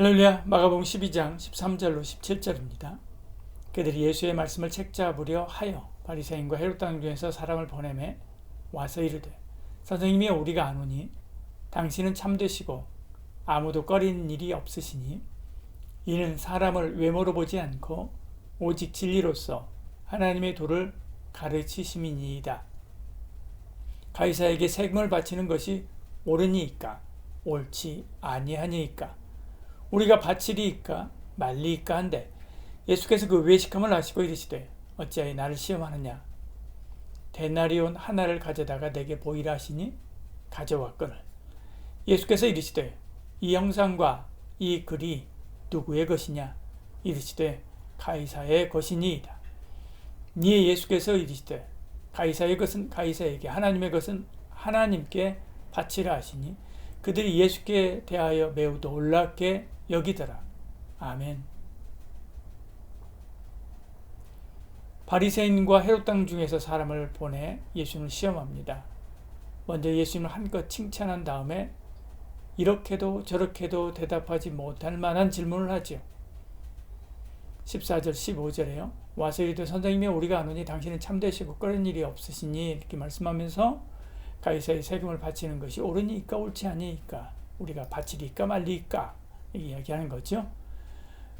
할렐루야. 마가복음 12장 13절로 17절입니다. 그들이 예수의 말씀을 책잡으려 하여 바리새인과 헤롯 땅 중에서 사람을 보내매 와서 이르되 선생님이 우리가 아노니 당신은 참되시고 아무도 꺼리는 일이 없으시니 이는 사람을 외모로 보지 않고 오직 진리로서 하나님의 도를 가르치심이니이다. 가이사에게 세금을 바치는 것이 옳으니이까 옳지 아니하니이까 우리가 바치리이까 말리이까 한데 예수께서 그 외식함을 아시고 이르시되 어찌하여 나를 시험하느냐. 데나리온 하나를 가져다가 내게 보이라 하시니 가져왔거늘. 예수께서 이르시되 이 형상과 이 글이 누구의 것이냐. 이르시되 가이사의 것이니이다. 이에 예수께서 이르시되 가이사의 것은 가이사에게 하나님의 것은 하나님께 바치라 하시니 그들이 예수께 대하여 매우 놀랍게 여기더라. 아멘. 바리새인과 헤롯 땅 중에서 사람을 보내 예수님을 시험합니다. 먼저 예수님을 한껏 칭찬한 다음에 이렇게도 저렇게도 대답하지 못할 만한 질문을 하지요. 14절 15절에요. 와서 이르되 선생님이 우리가 아노니 당신은 참되시고 꺼리는 일이 없으시니 이렇게 말씀하면서 가이사의 세금을 바치는 것이 옳으니까 옳지 아니니까 우리가 바치리까 말리까 이야기하는 거죠.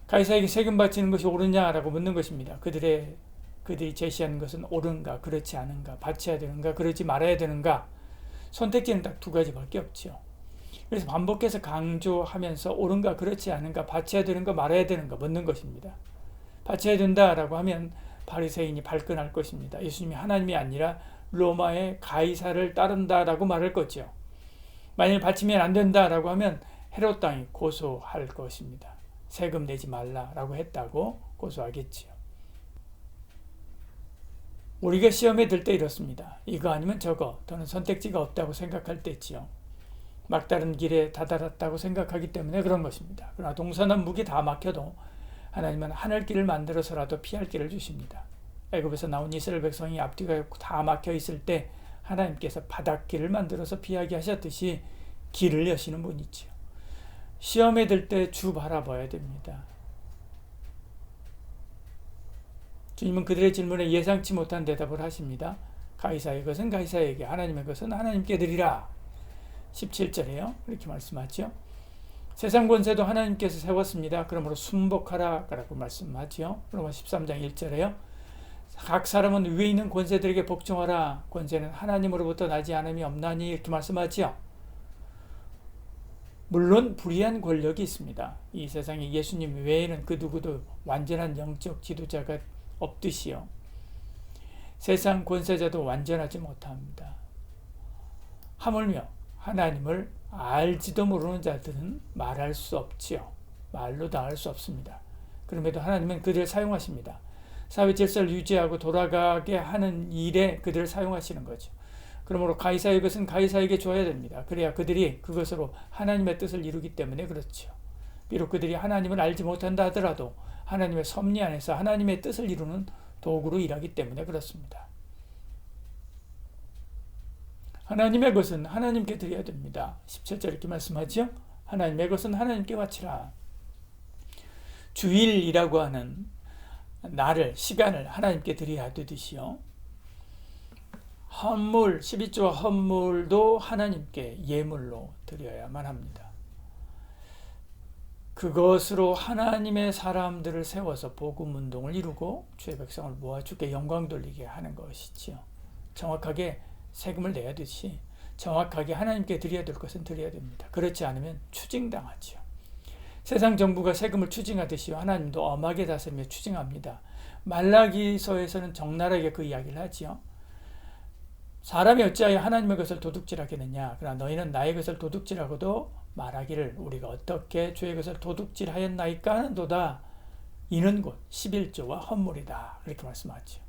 가이사에게 세금 바치는 것이 옳으냐라고 묻는 것입니다. 그들이 제시하는 것은 옳은가 그렇지 않은가 바쳐야 되는가 그러지 말아야 되는가 선택지는 딱 두 가지밖에 없죠. 그래서 반복해서 강조하면서 옳은가 그렇지 않은가 바쳐야 되는가 말아야 되는가 묻는 것입니다. 바쳐야 된다라고 하면 바리새인이 발끈할 것입니다. 예수님이 하나님이 아니라 로마의 가이사를 따른다라고 말할 거죠. 만일 바치면 안 된다라고 하면 헤롯 땅이 고소할 것입니다. 세금 내지 말라라고 했다고 고소하겠지요. 우리가 시험에 들 때 이렇습니다. 이거 아니면 저거 또는 선택지가 없다고 생각할 때지요. 막다른 길에 다다랐다고 생각하기 때문에 그런 것입니다. 그러나 동서남북이 다 막혀도 하나님은 하늘길을 만들어서라도 피할 길을 주십니다. 애굽에서 나온 이스라엘 백성이 앞뒤가 다 막혀 있을 때 하나님께서 바닷길을 만들어서 피하게 하셨듯이 길을 여시는 분이지요. 시험에 들 때 주 바라봐야 됩니다. 주님은 그들의 질문에 예상치 못한 대답을 하십니다. 가이사의 것은 가이사에게 하나님의 것은 하나님께 드리라. 17절에요. 이렇게 말씀하죠. 세상 권세도 하나님께서 세웠습니다. 그러므로 순복하라 라고 말씀하죠. 로마 13장 1절에요. 각 사람은 위에 있는 권세들에게 복종하라. 권세는 하나님으로부터 나지 않음이 없나니 이렇게 말씀하지요. 물론 불의한 권력이 있습니다. 이 세상에 예수님 외에는 그 누구도 완전한 영적 지도자가 없듯이요. 세상 권세자도 완전하지 못합니다. 하물며 하나님을 알지도 모르는 자들은 말할 수 없지요. 말로 다 할 수 없습니다. 그럼에도 하나님은 그들을 사용하십니다. 사회 질서를 유지하고 돌아가게 하는 일에 그들을 사용하시는 거죠. 그러므로 가이사의 것은 가이사에게 줘야 됩니다. 그래야 그들이 그것으로 하나님의 뜻을 이루기 때문에 그렇죠. 비록 그들이 하나님을 알지 못한다 하더라도 하나님의 섭리 안에서 하나님의 뜻을 이루는 도구로 일하기 때문에 그렇습니다. 하나님의 것은 하나님께 드려야 됩니다. 17절 이렇게 말씀하죠. 하나님의 것은 하나님께 바치라. 주일이라고 하는 날을 시간을 하나님께 드려야 하듯이요. 헌물 12조와 헌물도 하나님께 예물로 드려야만 합니다. 그것으로 하나님의 사람들을 세워서 복음 운동을 이루고 주의 백성을 모아 주께 영광 돌리게 하는 것이지요. 정확하게 세금을 내야 되듯이 정확하게 하나님께 드려야 될 것은 드려야 됩니다. 그렇지 않으면 추징당하지요. 세상 정부가 세금을 추징하듯이 하나님도 엄하게 다스리며 추징합니다. 말라기서에서는 적나라하게 그 이야기를 하지요. 사람이 어찌하여 하나님의 것을 도둑질하겠느냐. 그러나 너희는 나의 것을 도둑질하고도 말하기를 우리가 어떻게 주의 것을 도둑질하였나이까 하는도다. 이는 곧 11조와 헌물이다. 이렇게 말씀하죠.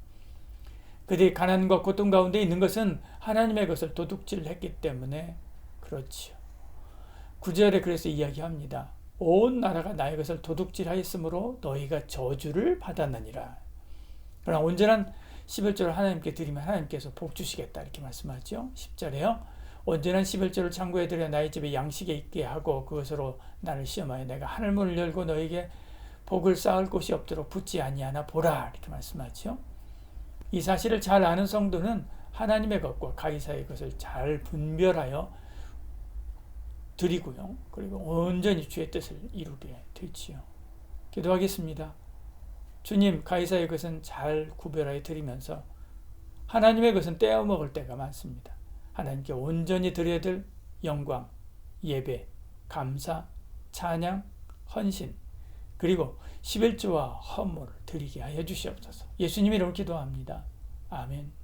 그들이 가난과 고통 가운데 있는 것은 하나님의 것을 도둑질했기 때문에 그렇지요. 9절에 그래서 이야기합니다. 온 나라가 나의 것을 도둑질하였으므로 너희가 저주를 받았느니라. 그러나 온전한 11조를 하나님께 드리면 하나님께서 복 주시겠다 이렇게 말씀하죠. 10절에요. 온전한 11조를 창고에 들여 나의 집에 양식에 있게 하고 그것으로 나를 시험하여 내가 하늘문을 열고 너에게 복을 쌓을 곳이 없도록 붙지 아니하나 보라. 이렇게 말씀하죠. 이 사실을 잘 아는 성도는 하나님의 것과 가이사의 것을 잘 분별하여 드리고요. 그리고 온전히 주의 뜻을 이루게 되지요. 기도하겠습니다. 주님, 가이사의 것은 잘 구별하여 드리면서 하나님의 것은 떼어 먹을 때가 많습니다. 하나님께 온전히 드려야 될 영광, 예배, 감사, 찬양, 헌신, 그리고 11조와 헌물을 드리게 하여 주시옵소서. 예수님 이름으로 기도합니다. 아멘.